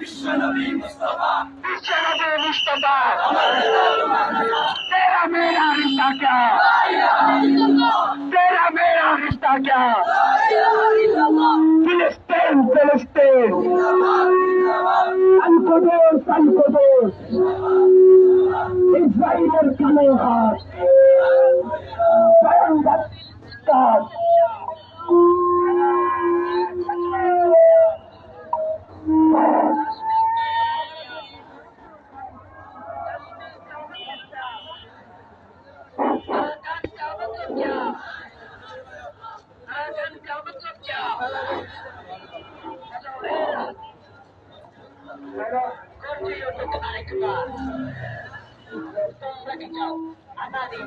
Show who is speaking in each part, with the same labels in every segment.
Speaker 1: বিশ্বনবী মুস্তাফা
Speaker 2: तेरा मेरा रिश्ता क्या, तेरा मेरा रिश्ता क्या। फिलिस्तीन फिलिस्तीन संकुदोस संकुदोस इस्राइलेर काले हाथ भयंकर
Speaker 3: তোমরা কি চাও আজাদি?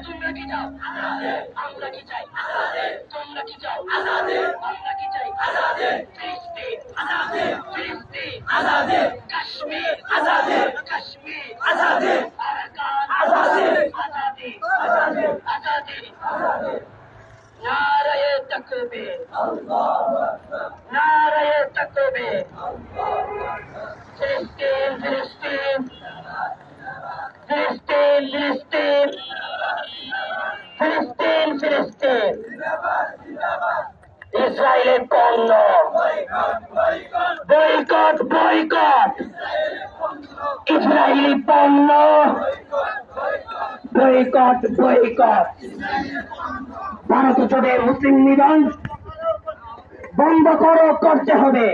Speaker 3: তোমরা কি চাও আজাদি? আমরা কি চাই আজাদি? তোমরা কি চাও আজাদি? আমরা কি চাই আজাদি? ফিলিস্তিন আজাদি, ফিলিস্তিন আজাদি, কাশ্মীর আজাদি, কাশ্মীর আজাদি, আরাকান আজাদি, আজাদি, আজাদি, আজাদি, আজাদি। নারায়ে তাকবীর, আল্লাহু আকবার, নারায়ে তাকবীর। ফিলিস্তিন ফিলিস্তিন ফিলিস্তিন ফিলিস্তিন ফিলিস্তিন ফিলিস্তিন ইসরায়েলের পণ্য বয়কট বয়কট, ইসরায়েলি পণ্য বয়কট বয়কট। ভারত জোটের মুসলিম নিধন বন্ধ করতে হবে।